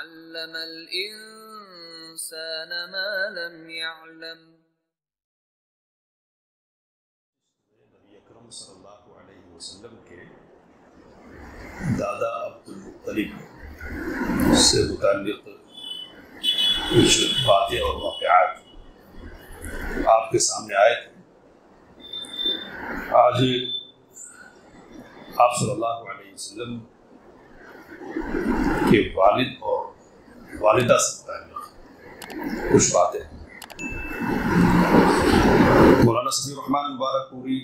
علم الإنسان ما لم يعلم۔ نبی اکرم صلی اللہ علیہ وسلم کے دادا عبد المطلب سے متعلق کچھ باتیں اور واقعات آپ کے سامنے آئے تھے۔ آج آپ صلی اللہ علیہ وسلم کے والد اور والدہ سے متعلق کچھ باتیں۔ مولانا صفی الرحمن مبارک پوری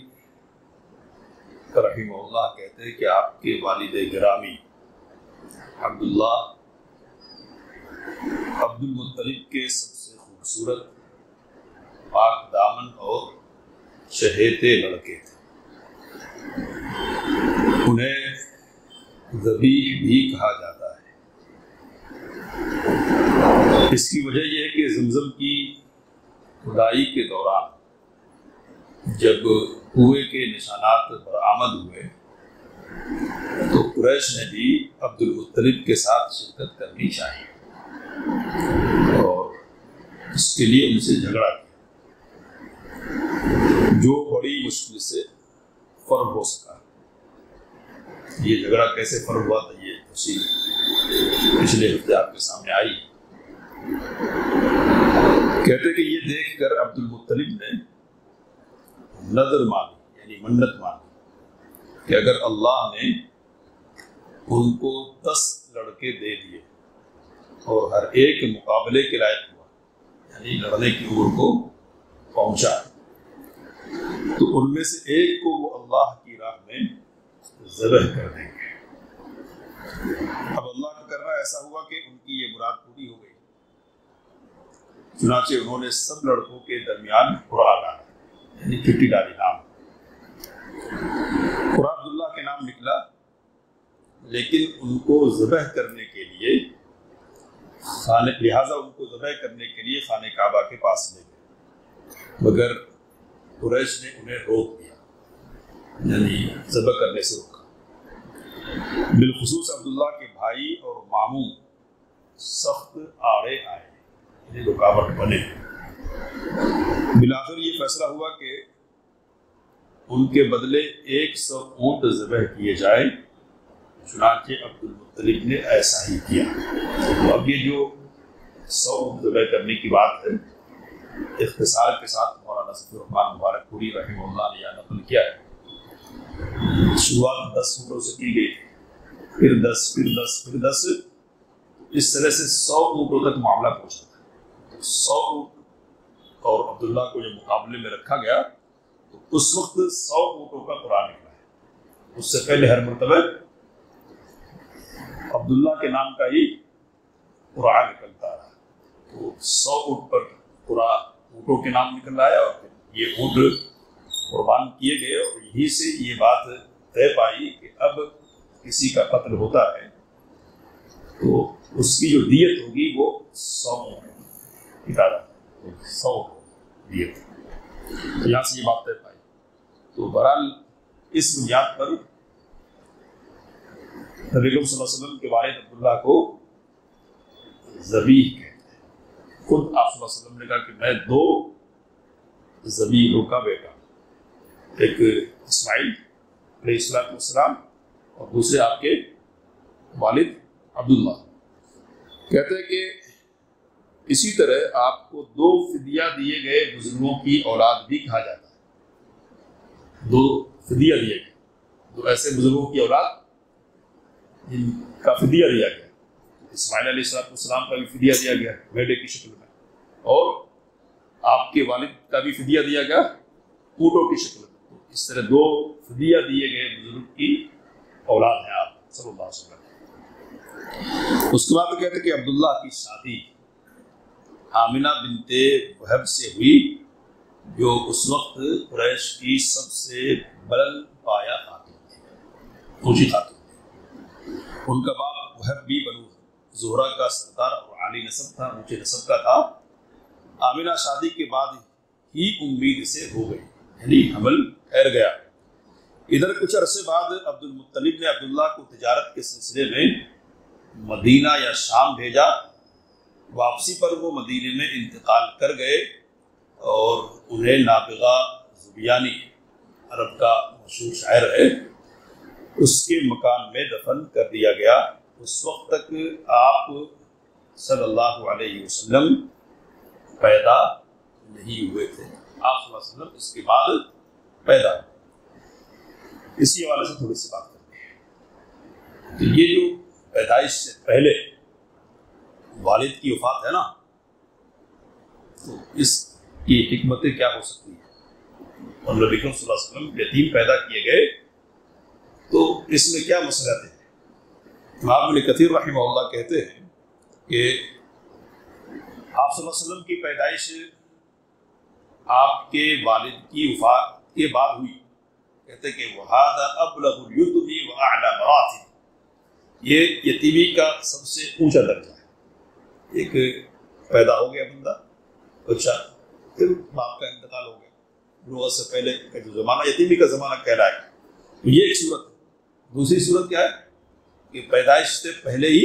رحمہ اللہ کہتے ہیں کہ آپ کے والد گرامی عبداللہ عبد المطلب کے سب سے خوبصورت پاک دامن اور چہیتے لڑکے تھے۔ انہیں ذبیح بھی کہا جاتا ہے۔ اس کی وجہ یہ ہے کہ زمزم کی کھدائی کے دوران جب کنویں کے نشانات برآمد ہوئے تو قریش نے بھی عبد المطلب کے ساتھ شرکت کرنی چاہیے اور اس کے لیے ان سے جھگڑا کیا، جو بڑی مشکل سے فرق ہو سکا۔ یہ جھگڑا کیسے فرق ہوا تھا یہ تفصیل پچھلے ہفتے آپ کے سامنے آئی۔ کہتے کہ یہ دیکھ کر عبد المطلب نے نظر مانی، یعنی منت مانی کہ اگر اللہ نے ان کو 10 لڑکے دے دیے اور ہر ایک مقابلے کے لائق ہوا، یعنی لڑنے کی عمر کو پہنچا، تو ان میں سے ایک کو وہ اللہ کی راہ میں ذبح کر دیں گے۔ اب اللہ کا کرنا ایسا ہوا کہ ان کی یہ مراد پوری ہو گئی۔ چنانچہ انہوں نے سب لڑکوں کے درمیان قرآن ڈالا، یعنی چٹی ڈالی نام۔ قرآن عبداللہ کے نام نکلا، لیکن ان کو ذبح کرنے کے لیے لہٰذا ان کو ذبح کرنے کے لیے خانہ کعبہ کے پاس لے گئے، مگر قریش نے انہیں روک دیا، یعنی ذبح کرنے سے روکا۔ بالخصوص عبداللہ کے بھائی اور ماموں سخت آڑے آئے، یعنی رکاوٹ بنے۔ بالآخر یہ فیصلہ ہوا کہ ان کے بدلے 100 اونٹ ذبح کیے جائے۔ چنانچہ عبد المطلب نے ایسا ہی کیا۔ تو اب یہ جو 100 اونٹ ذبح کرنے کی بات ہے، اختصار کے ساتھ مولانا صفی الرحمن مبارک پوری رحمہ اللہ نے یہ نقل کیا ہے۔ شروعات 10 اونٹوں سے کی گئی، پھر 10 پھر 10 پھر 10، اس طرح سے 100 اونٹوں تک معاملہ پہنچا تھا۔ 100 اونٹ اور عبداللہ کو جب مقابلے میں رکھا گیا تو اس وقت 100 اونٹوں کا قرآن نکلا ہے۔ اس سے پہلے ہر مرتبہ عبداللہ کے نام کا ہی قرآن نکلتا رہا، تو 100 اونٹ پر قرآن اونٹوں کے نام نکل آیا اور پھر یہ اونٹ قربان کیے گئے، اور یہی سے یہ بات طے پائی کہ اب کسی کا قتل ہوتا ہے تو اس کی جو دیت ہوگی وہ 100 کی تعداد، 100 دیت۔ تو یہاں سے یہ بات طے پائی۔ تو بہرحال اس بنیاد پر نبی صلی اللہ علیہ وسلم کے والد عبداللہ کو ذبیح کہتے ہیں۔ خود آپ صلی اللہ علیہ وسلم نے کہا کہ میں 2 ذبیحوں کا بیٹا، ایک اسماعیل علیہ السلام اور دوسرے آپ کے والد عبداللہ۔ کہتے ہیں کہ اسی طرح آپ کو 2 فدیہ دیے گئے بزرگوں کی اولاد بھی کہا جاتا ہے۔ 2 فدیہ دیے گئے، 2 ایسے بزرگوں کی اولاد جن کا فدیہ دیا گیا۔ اسماعیل علیہ السلام کا بھی فدیہ دیا گیا میڈے کی شکل میں، اور آپ کے والد کا بھی فدیہ دیا گیا اونٹوں کی شکل میں۔ اس طرح 2 فدیہ دیے گئے بزرگ کی اولاد ہیں آپ صلی اللہ علیہ وسلم۔ اس کے بعد کہتے ہیں کہ عبداللہ کی شادی آمنہ بنت وہب سے ہوئی، جو اس وقت قریش کی سب سے بلند پایہ خاتون تھی، اونچی خاتون تھی۔ ان کا باپ وہب بھی بنو زہرہ کا سردار اور عالی نسب تھا، اونچے نسب کا تھا۔ آمنہ شادی کے بعد ہی امید سے ہو گئی، یعنی حمل ٹھہر گیا۔ ادھر کچھ عرصے بعد عبد المطلب نے عبداللہ کو تجارت کے سلسلے میں مدینہ یا شام بھیجا، واپسی پر وہ مدینے میں انتقال کر گئے اور انہیں نابغہ زبیانی، عرب کا مشہور شاعر ہے، اس کے مکان میں دفن کر دیا گیا۔ اس وقت تک آپ صلی اللہ علیہ وسلم پیدا نہیں ہوئے تھے۔ آپ صلی اللہ علیہ وسلم اس کے بعد پیدا ہوئے۔ اسی حوالے سے تھوڑی سی بات کرتے ہیں کہ یہ جو پیدائش سے پہلے والد کی وفات ہے نا، تو اس کی حکمتیں کیا ہو سکتی ہیں؟ اور نبی کریم صلی اللہ علیہ وسلم یتیم پیدا کیے گئے تو اس میں کیا مسئلہ تھے؟ امام ابن کثیر رحمہ اللہ کہتے ہیں کہ آپ صلی اللہ علیہ وسلم کی پیدائش آپ کے والد کی وفات کے بعد ہوئی۔ کہتے کہ وَهَذَا أَبْلَغُ الْيُتْمِ وَأَعْلَى مَرَاتِبِ، یہ یتیمی کا سب سے اونچا درجہ ہے۔ ایک پیدا ہو گیا بندہ، اچھا پھر باپ کا انتقال ہو گیا، بلوغت سے پہلے کا جو زمانہ یتیمی کا زمانہ کہلائے، تو یہ ایک صورت ہے۔ دوسری صورت کیا ہے کہ پیدائش سے پہلے ہی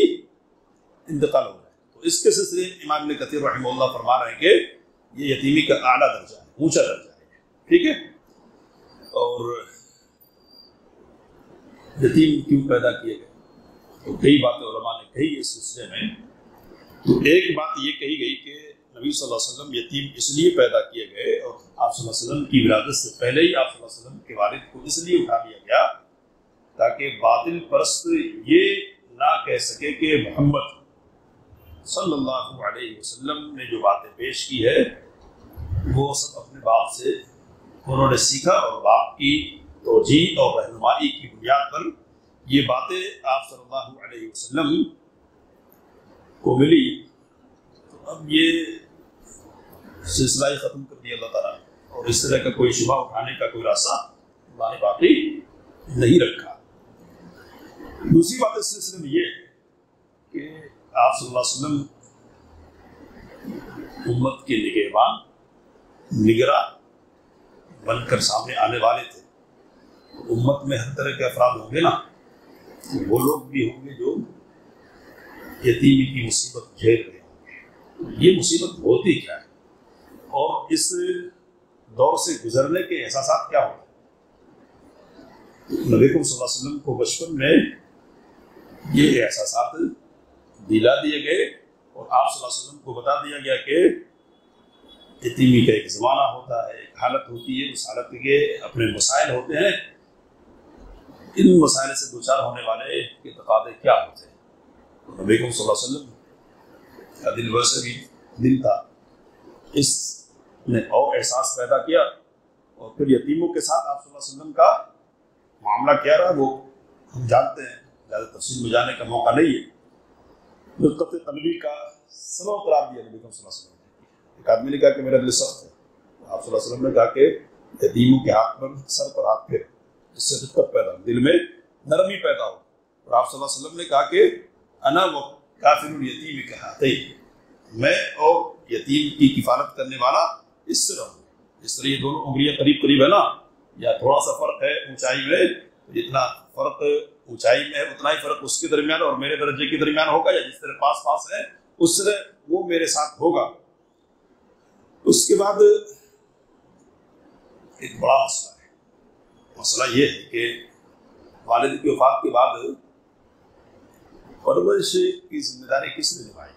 انتقال ہو گیا، تو اس کے سلسلے امام ابن کثیر رحمہ اللہ فرما رہے ہیں کہ یہ یتیمی کا اعلیٰ درجہ ہے، اونچا درجہ ہے، ٹھیک ہے۔ اور یتیم کیوں پیدا کیے گئے؟ تو کئی باتیں علماء نے کہی اس سلسلے میں۔ تو ایک بات یہ کہی گئی کہ نبی صلی اللہ علیہ وسلم یتیم اس لیے پیدا کیے گئے، اور آپ صلی اللہ علیہ وسلم کی ولادت سے پہلے ہی آپ صلی اللہ علیہ وسلم کے والد کو اس لیے اٹھا لیا گیا تاکہ باطل پرست یہ نہ کہہ سکے کہ محمد صلی اللہ علیہ وسلم نے جو باتیں پیش کی ہے وہ سب اپنے باپ سے انہوں نے سیکھا، اور باپ کی توجیہ اور رہنمائی کی بنیاد پر یہ باتیں آپ صلی اللہ علیہ وسلم کو ملی۔ تو اب یہ سلسلہ ہی ختم کر دیا اللہ تعالیٰ نے، اور اس طرح کا کوئی شبہ اٹھانے کا کوئی راستہ اللہ نے باقی نہیں رکھا۔ دوسری بات اس سلسلے میں یہ ہے کہ آپ صلی اللہ علیہ وسلم امت کے نگہبان، نگراں بن کر سامنے آنے والے تھے۔ امت میں ہر طرح کے افراد ہوں گے نا، وہ لوگ بھی ہوں گے جو یتیمی کی مصیبت جھیل رہے ہوں گے۔ یہ مصیبت ہوتی کیا ہے اور اس دور سے گزرنے کے احساسات کیا ہوتے ہیں؟ نبی کریم صلی اللہ علیہ وسلم کو بچپن میں یہ احساسات دلا دیے گئے، اور آپ صلی اللہ علیہ وسلم کو بتا دیا گیا کہ یتیمی کا ایک زمانہ ہوتا ہے، ایک حالت ہوتی ہے، اس حالت کے اپنے مسائل ہوتے ہیں، ان مسائل سے دوچار ہونے والے کے تقاضے کیا ہوتے ہیں۔ نبی کریم صلی اللہ علیہ وسلم کا دل ویسے بھی دل تھا، اس نے اور احساس پیدا کیا، اور پھر یتیموں کے ساتھ آپ صلی اللہ علیہ وسلم کا معاملہ کیا رہا وہ ہم جانتے ہیں، زیادہ تفصیل میں جانے کا موقع نہیں ہے۔ رقت قلبی کا سبب قرار دیا نبی کریم صلی اللہ علیہ وسلم نے۔ ایک آدمی نے کہا کہ میرا دل سخت ہے، آپ صلی اللہ علیہ وسلم نے کہا کہ یتیموں کے ہاتھ پر سر پر ہاتھ پھیر، اس سے رقت پیدا ہو، دل میں نرمی پیدا ہو۔ اور آپ صلی اللہ علیہ وسلم نے کہا کہ انا و کافر الیتیم کہاتین، میں اور یتیم کی کفالت کرنے والا اس سے رہوں۔ اس طرح یہ دونوں انگلیاں قریب قریب ہے نا، یا تھوڑا سا فرق ہے اونچائی میں، جتنا فرق اونچائی میں ہے اتنا ہی فرق اس کے درمیان اور میرے درجے کے درمیان ہوگا، یا جس طرح پاس پاس ہے اس طرح وہ میرے ساتھ ہوگا۔ اس کے بعد ایک بڑا مسئلہ ہے، مسئلہ یہ ہے کہ والد کی وفات کے بعد پرورش کی ذمہ داری کس نے نبھائی؟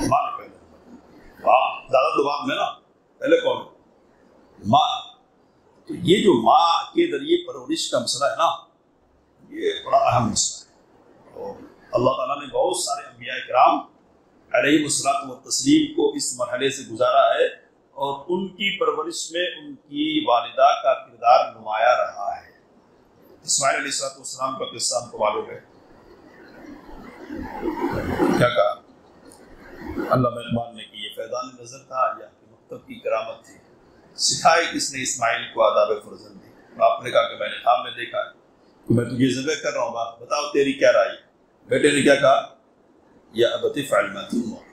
ماں نے پہلے، باپ دادا تو بعد میں نا، پہلے کون؟ ماں۔ تو یہ جو ماں کے ذریعے پرورش کا مسئلہ ہے نا، یہ بڑا اہم مسئلہ ہے، اور اللہ تعالیٰ نے بہت سارے انبیاء کرام علیہ الصلوۃ والتسلیم کو اس مرحلے سے گزارا ہے، اور ان کی پرورش میں ان کی والدہ کا کردار نمایاں رہا ہے۔ اسماعیل علیہ السلام کا قصہ ہم کو معلوم ہے، کیا کہا علامہ اقبال نے کہ یہ فیضان نظر تھا یا مکتب کی کرامت تھی، سکھائی کس نے اسماعیل کو آداب فرزندی۔ آپ نے کہا کہ میں نے خواب میں دیکھا ہے کہ میں تجھے ذبح کر رہا ہوں، بتاؤ تیری کیا رائے؟ بیٹے نے کیا کہا؟ یا ابت افعل ما تؤمر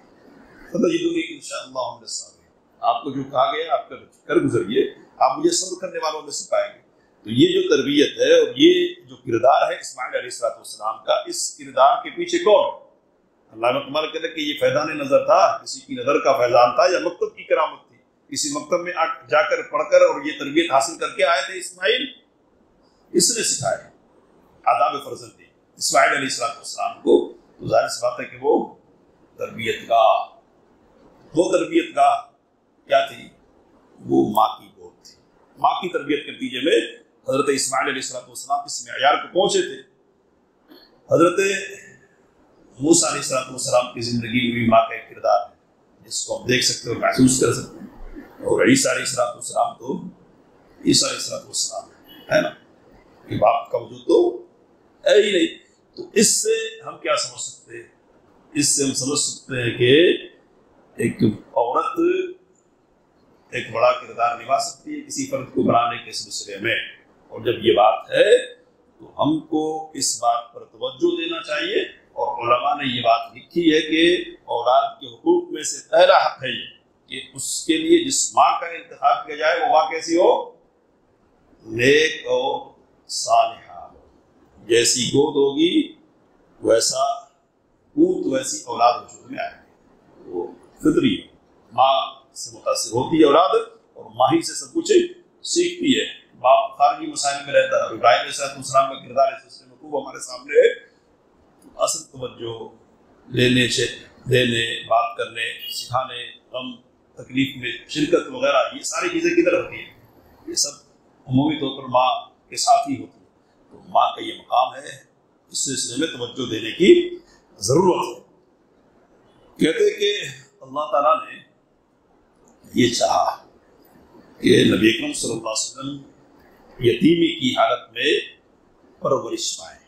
فتجدنی ان شاء اللہ من الصابرین۔ آپ کو جو کہا گیا آپ کر گزریے، آپ مجھے صبر کرنے والوں میں سے پائیں گے۔ تو یہ جو تربیت ہے اور یہ جو کردار ہے اسماعیل علیہ السلام کا، اس کردار کے پیچھے کون ہے؟ علامہ اقبال کہتے ہیں کہ یہ فیضان نظر تھا، کسی کی نظر کا فیضان تھا، یا مکتب کی کرامت تھی، کسی مکتب میں جا کر پڑھ کر اور یہ تربیت حاصل کر کے آئے تھے اسماعیل، اس نے سکھائے آداب فرزندی اسماعیل علیہ السلام کو۔ تو ظاہر سی بات ہے کہ وہ تربیت گاہ کیا تھی؟ وہ ماں کی گود تھی۔ ماں کی تربیت کے نتیجے میں حضرت اسماعیل علیہ السلام اس معیار کو پہنچے تھے۔ حضرت موسیٰ علیہ السلام کی زندگی میں بھی ماں کا ایک کردار ہے جس کو ہم دیکھ سکتے اور محسوس کر سکتے ہیں، اور عیسیٰ علیہ السلام تو عیسیٰ علیہ السلام ہے نا، کہ باپ کا وجود تو ہے ہی نہیں۔ تو اس سے ہم کیا سمجھ سکتے ہیں؟ اس سے ہم سمجھ سکتے ہیں کہ ایک عورت ایک بڑا کردار نبھا سکتی ہے کسی فرد کو بنانے کے سلسلے میں، اور جب یہ بات ہے تو ہم کو اس بات پر توجہ دینا چاہیے، اور علماء نے یہ بات لکھی ہے کہ اولاد کے حقوق میں سے پہلا حق ہے یہ کہ اس کے لیے جس ماں کا انتخاب کیا جائے وہ ماں کیسی ہو؟ نیک اور صالحہ ہو۔ جیسی گود ہوگی ویسا پوت ویسی اولاد وجود میں آئے گی، وہ فطری ہے، ماں سے متاثر ہوتی ہے اولاد، اور ماں ہی سے سب کچھ سیکھتی ہے۔ باپ خارجی مسائل میں رہتا ہے، ابراہیم علیہ السلام کا کردار اس سلسلے میں خوب ہمارے سامنے ہے۔ اصل توجہ دینے، بات کرنے، سکھانے، غم تکلیف میں شرکت وغیرہ، یہ ساری چیزیں کدھر ہوتی ہیں؟ یہ سب عمومی طور پر ماں کے ساتھ ہی ہوتی ہے۔ تو ماں کا یہ مقام ہے، اس سلسلے میں توجہ دینے کی ضرورت ہے۔ کہتے کہ اللہ تعالیٰ نے یہ چاہا کہ نبی اکرم صلی اللہ علیہ وسلم یتیمی کی حالت میں پرورش پائیں،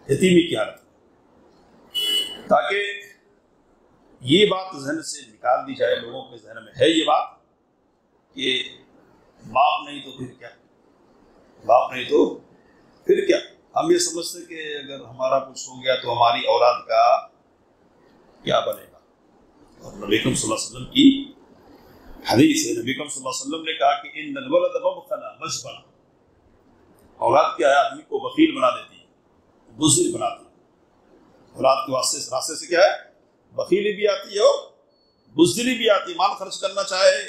یتیمی کی حالت میں، تاکہ یہ بات ذہن سے نکال دی جائے، لوگوں کے ذہن میں ہے یہ بات کہ باپ نہیں تو پھر کیا، باپ نہیں تو پھر کیا۔ ہم یہ سمجھتے کہ اگر ہمارا کچھ ہو گیا تو ہماری اولاد کا کیا بنے گا، اور نبی اکرم صلی اللہ علیہ وسلم کی حدیث ہے، نبی اکرم صلی اللہ علیہ وسلم نے کہا کہ ان الولد مبخلا مجبن، اولاد کیا ہے آدمی کو بخیل بنا دیتی ہے، بزدل بناتی ہے۔ اولاد کے راستے سے کیا ہے؟ بخیلی بھی آتی ہے اور بزدلی بھی آتی ہے۔ مال خرچ کرنا چاہے،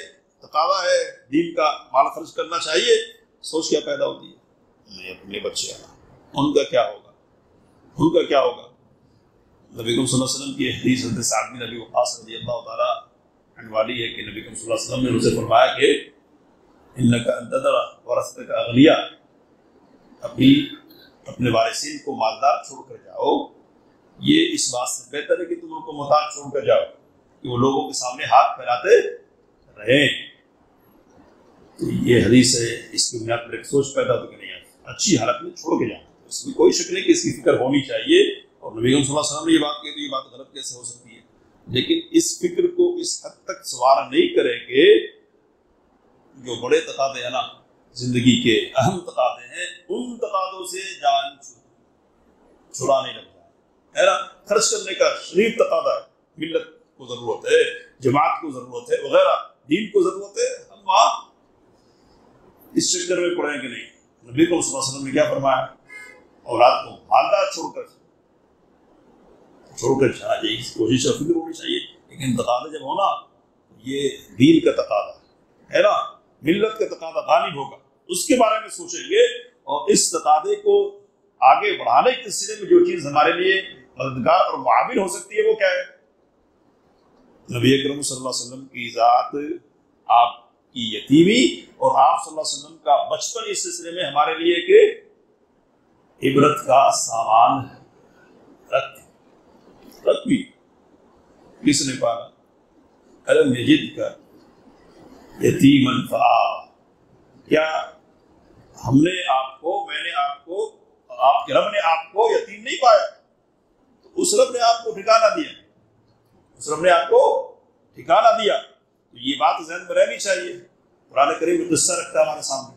تقاضا ہے دین کا، مال خرچ کرنا چاہیے، سوچ کیا پیدا ہوتی ہے؟ نہیں، اپنے بچے آنا، ان کا کیا ہوگا، ان کا کیا ہوگا۔ نبی اکرم صلی اللہ علیہ وسلم کی حدیث حضرت سعد بن ابی وقاص رضی اللہ تعالیٰ عنہ والی ہے کہ نبی اکرم صلی اللہ علیہ وسلم نے ان سے فرمایا کہ انک ان تذر ورثتک اغنیاء، اپنے وارثین کو مالدار چھوڑ کر جاؤ، یہ اس بات سے بہتر ہے کہ تم ان کو محتاج چھوڑ کر جاؤ کہ وہ لوگوں کے سامنے ہاتھ پھیلاتے رہیں۔ تو یہ حدیث ہے، اس کی بنیاد پر ایک سوچ پیدا تو کہ نہیں اچھی حالت میں چھوڑ کے جاؤ، اس میں کوئی شک نہیں کہ اس کی فکر ہونی چاہیے، اور نبی صلی اللہ علیہ وسلم نے یہ بات کہی تو یہ بات غلط کیسے ہو سکتی ہے؟ لیکن اس فکر کو اس حد تک سوار نہیں کریں کہ جو بڑے تقاضے ہیں نا زندگی کے، اہم تقاضے ہیں، ان تقاضوں سے جان چھڑانے لگ جائے، ہے نا۔ خرچ کرنے کا شریف تقاضا ہے، ملت کو ضرورت ہے، جماعت کو ضرورت ہے وغیرہ، دین کو ضرورت ہے، ہم وہاں اس چکر میں پڑیں کہ نہیں۔ نبی صلی اللہ علیہ وسلم نے کیا فرمایا؟ اولاد کو مالدار چھوڑ کر جانا چاہیے، اس کوشش اور فکر ہونی چاہیے، لیکن تقاضا جب ہونا یہ دین کا تقاضا ہے نا، ملت کا تقاضا غالب ہوگا، اس کے بارے میں سوچیں گے، اور اس تقاضے کو آگے بڑھانے کے سلسلے میں جو چیز ہمارے لیے مددگار اور معاون ہو سکتی ہے وہ کیا ہے؟ نبی اکرم صلی اللہ علیہ وسلم کی ذات، آپ کی یتیمی، اور آپ صلی اللہ علیہ وسلم کا بچپن اس سلسلے میں ہمارے لیے کہ عبرت کا سامان رکھ بھی کس نے پالا؟ الم یجد کا یتیمن فآویٰ، کیا ہم نے آپ کو، میں نے آپ کو، آپ کے رب نے آپ کو یتیم نہیں پایا؟ تو اس رب نے آپ کو ٹھکانہ دیا، اس رب نے آپ کو ٹھکانہ دیا۔ تو یہ بات ذہن میں رہنی چاہیے۔ قرآن کریم میں قصہ رکھتا ہے ہمارے سامنے،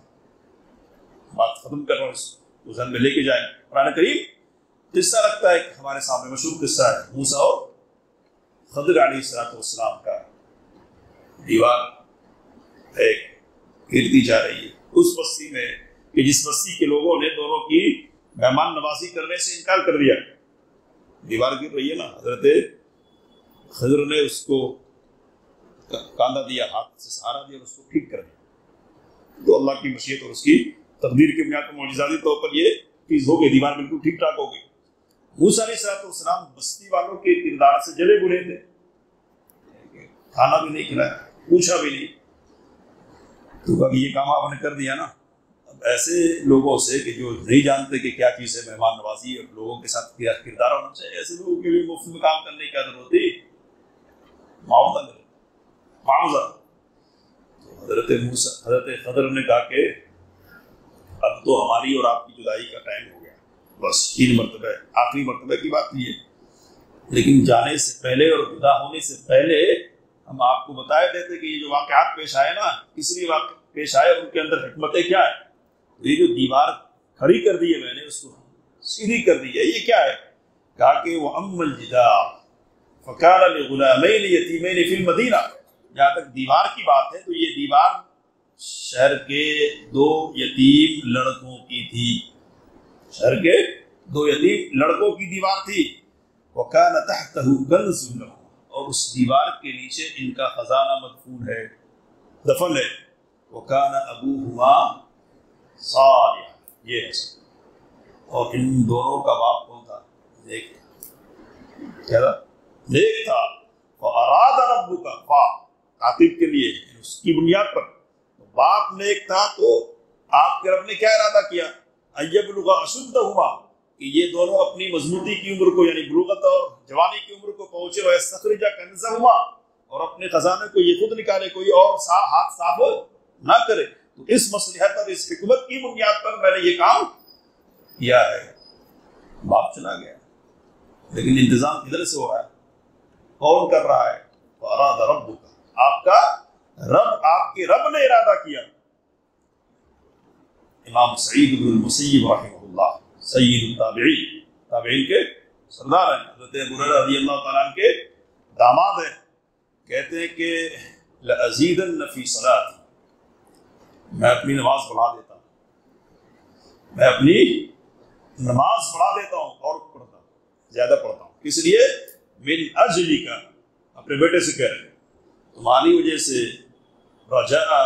بات ختم کر رہا ہوں، اس کو ذہن میں لے کے جائیں۔ قرآن کریم قصہ رکھتا ہے ہمارے سامنے، مشہور قصہ ہے موسیٰ اور خضر علیہ السلام کا۔ دیوار ایک گرتی جا رہی ہے، اس بستی میں کہ جس بستی کے لوگوں نے دونوں کی مہمان نوازی کرنے سے انکار کر دیا. دیوار گر رہی ہے نا، حضرت خضر نے اس کو کاندھا دیا، ہاتھ سے سہارا دیا اور اس کو ٹھیک کر دیا. تو اللہ کی مشیت اور اس کی تقدیر کی بنیاد پر معجزاتی طور پر یہ چیز ہو گئی، دیوار بالکل ٹھیک ٹھاک ہو گئی. موسیٰ علیہ السلام بستی والوں کے کردار سے جلے برے تھے، کھانا بھی نہیں کھلایا، پوچھا بھی نہیں. تو کہا کہ یہ کام آپ نے کر دیا نا. اب ایسے لوگوں سے کہ جو نہیں جانتے کہ کیا چیز ہے مہمان نوازی اور لوگوں کے ساتھ کیا کردار ہونا چاہیے، ایسے لوگوں کے لیے مفت میں کام کرنے کی ضرورت ہوتی، معاوضہ کرے، معاوضہ. حضرت خضر نے کہا کہ اب تو ہماری اور آپ کی جدائی کا ٹائم ہو گیا، بس 3 مرتبہ، آخری مرتبہ کی بات نہیں ہے، لیکن جانے سے پہلے اور جدا ہونے سے پہلے ہم آپ کو بتائے دیتے کہ یہ جو واقعات پیش آئے نا، کس لیے واقع پیش آئے، ان کے اندر حکمتیں کیا ہے. یہ جو دیوار کھڑی کر دی ہے میں نے، اس کو سیدھی کر دی ہے، یہ کیا ہے؟ کہا کہ وَأَمَّا الْجِدَارُ فَكَانَ لِغُلَامَيْنِ يَتِيمَيْنِ فِي الْمَدِينَةِ. جہاں تک دیوار کی بات ہے تو یہ دیوار شہر کے 2 یتیم لڑکوں کی تھی، شہر کے 2 یتیم لڑکوں کی دیوار تھی. وَكَانَ تَحْتَهُ كَنْزٌ لَهُمْ. اور اس دیوار کے نیچے ان کا خزانہ مدفون ہے، دفن ہے. وَكَانَ أَبُوهُمَا صَالِحًا. یہ ہے سب. اور ان دونوں کا باپ کون تھا؟ نیک تھا. کیا تھا؟ نیک تھا. وَأَرَادَ رَبُّكَ فَا عاقب کے لیے اس کی بنیاد پر باپ نیک تھا تو آپ کے رب نے کیا ارادہ کیا؟ اَيَّبْلُغَ أَشُدَّهُمَا، کہ یہ دونوں اپنی مضبوطی کی عمر کو یعنی بلوغت اور جوانی کی عمر کو پہنچے. وَيَسْتَخْرِجَ كَنزَهُمَا، اور اپنے خزانے کو یہ خود نکالے، کوئی اور ہاتھ صاف نہ کرے. تو اس مصلحت اور اس حکمت کی بنیاد پر میں نے یہ کام کیا ہے. باپ چلا گیا لیکن انتظام کدھر سے ہو رہا ہے؟ کون کر رہا ہے؟ وَأَرَادَ رَبُّكَ، آپ کا رب، آپ کے رب نے ارادہ کیا. امام سعید بن المسیب رحمہ اللہ سید التابعین، تابعین کے سردار ہیں، حضرت ابو ہریرہ رضی اللہ تعالیٰ عنہ کے داماد ہیں. کہتے ہیں کہ لَأَزِيدَنَّ فِي صَلَاتِي، میں اپنی نماز بڑھا دیتا ہوں، میں اپنی نماز بڑھا دیتا ہوں اور پڑھتا ہوں، زیادہ پڑھتا ہوں. کس لیے؟ من اجلی کا، اپنے بیٹے سے کہہ رہے ہیں تمہاری وجہ سے، رجاء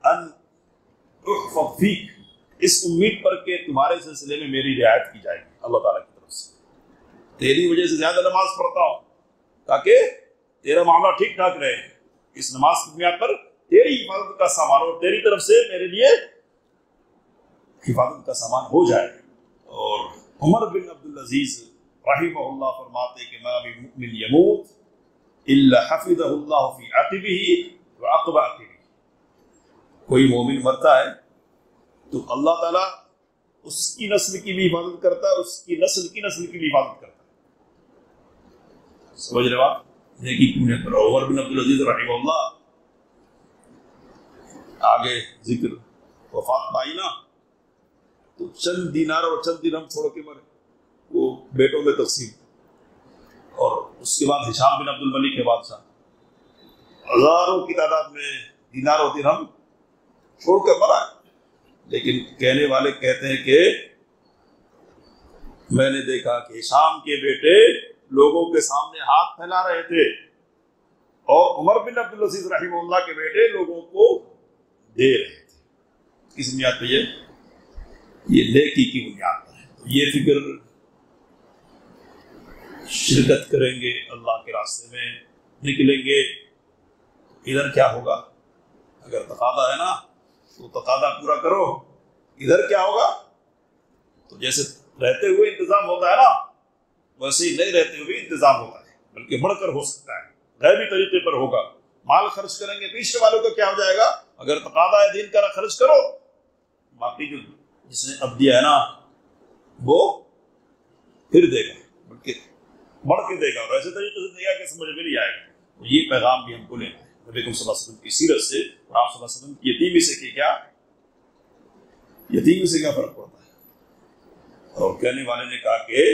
ان احفظ فیک، اس امید پر کہ تمہارے سلسلے میں میری رعایت کی جائے گی اللہ تعالیٰ کی طرف سے. تیری وجہ سے زیادہ نماز پڑھتا ہوں تاکہ تیرا معاملہ ٹھیک ٹھاک رہے. اس نماز کی بنیاد پر تیری حفاظت کا سامان اور تیری طرف سے میرے لیے حفاظت کا سامان ہو جائے. اور عمر بن عبدالعزیز رحمہ اللہ فرماتے کہ ما من مؤمن یموت الا حفظہ اللہ فی عقبہ وعقب عقبہ. کوئی مومن مرتا ہے تو اللہ تعالیٰ اس کی نسل کی بھی حفاظت کرتا ہے، اس کی نسل کی بھی حفاظت کرتا ہے. سمجھ رہے بات؟ نیکی کی بنیاد پر. عمر بن عبدالعزیز رحمہ اللہ آگے ذکر وفات پائی نا تو چند دینار اور چند درہم چھوڑ کے مرے، وہ بیٹوں میں تقسیم. اور اس کے بعد ہشام بن عبد الملک کے بادشاہ ہزاروں کی تعداد میں دینار اور درہم چھوڑ کر مرا. لیکن کہنے والے کہتے ہیں کہ میں نے دیکھا کہ ہشام کے بیٹے لوگوں کے سامنے ہاتھ پھیلا رہے تھے اور عمر بن عبدالعزیز رحمہ اللہ کے بیٹے لوگوں کو دے رہے تھے. کس بنیاد پہ؟ یہ نیکی کی بنیاد پر ہے. یہ فکر شرکت کریں گے، اللہ کے راستے میں نکلیں گے. ادھر کیا ہوگا؟ اگر تقاضا ہے نا تو تقاضا پورا کرو. ادھر کیا ہوگا؟ تو جیسے رہتے ہوئے انتظام ہوتا ہے نا ویسے ہی نہیں رہتے ہوئے انتظام ہوتا ہے، بلکہ بڑھ کر ہو سکتا ہے، غیبی طریقے پر ہوگا. مال خرچ کریں گے، پیچھے والوں کا کیا ہو جائے گا؟ اگر تقاضا ہے دین کا خرچ کرو، باقی جو جس نے اب دیا ہے نا وہ پھر دے گا، بلکہ بڑھ کے دے گا، اور ایسے طریقے سے دے گا کہ سمجھ میں نہیں آئے گا. یہ پیغام بھی ہم کو لینا ہے نبی صلی اللہ علیہ وسلم کی سیرت سے. اور آپ صلی اللہ علیہ وسلم کی یتیمی سے کہ کیا یتیمی سے کیا فرق پڑتا ہے. اور کہنے والے نے کہا کہ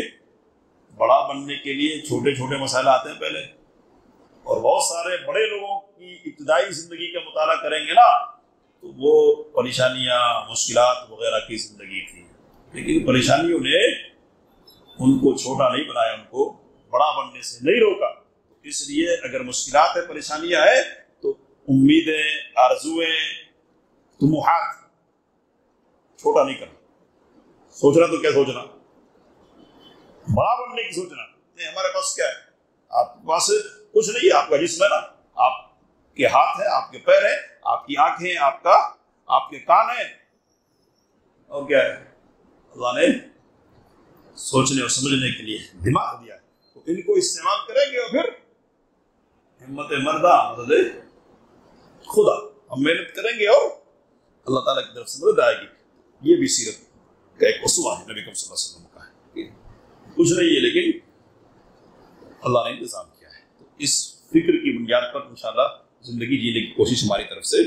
بڑا بننے کے لیے چھوٹے چھوٹے مسائل آتے ہیں پہلے، اور بہت سارے بڑے لوگوں کی ابتدائی زندگی کا مطالعہ کریں گے نا تو وہ پریشانیاں مشکلات وغیرہ کی زندگی تھی، لیکن پریشانیوں نے ان کو چھوٹا نہیں بنایا، ان کو بڑا بننے سے نہیں روکا۔ اس لیے اگر مشکلات ہے، پریشانیاں ہیں، تو امیدیں، آرزویں، طموحات چھوٹا نہیں کرنا۔ سوچنا تو کیا سوچنا، بڑا بننے کی سوچنا۔ ہمارے پاس کیا ہے؟ آپ کے پاس کچھ نہیں ہے، آپ کا جسم ہے نا، آپ کے ہاتھ ہیں، آپ کے پیر ہیں، آپ کی آنکھیں، آپ کے کان ہیں، اور کیا ہے؟ اللہ نے سوچنے اور سمجھنے کے لیے دماغ دیا ہے، تو ان کو استعمال کریں گے، اور پھر ہمت مردہ مدد خدا، ہم محنت کریں گے اور اللہ تعالیٰ کی طرف سے مدد آئے گی۔ یہ بھی سیرت کا ایک اسوہ ہے نبی کریم صلی اللہ علیہ وسلم کا ہے، کچھ نہیں ہے لیکن اللہ نے انتظام کیا ہے۔ تو اس فکر کی بنیاد پر انشاءاللہ زندگی جینے کی کوشش ہماری طرف سے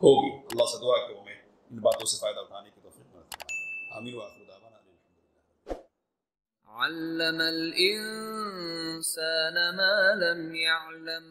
ہوگی۔ اللہ سے دعا کہ ہمیں ان باتوں سے فائدہ اٹھانے کی توفیق عطا فرمائے۔ آمین وآخر دعوانا علم الإنسان ما لم يعلم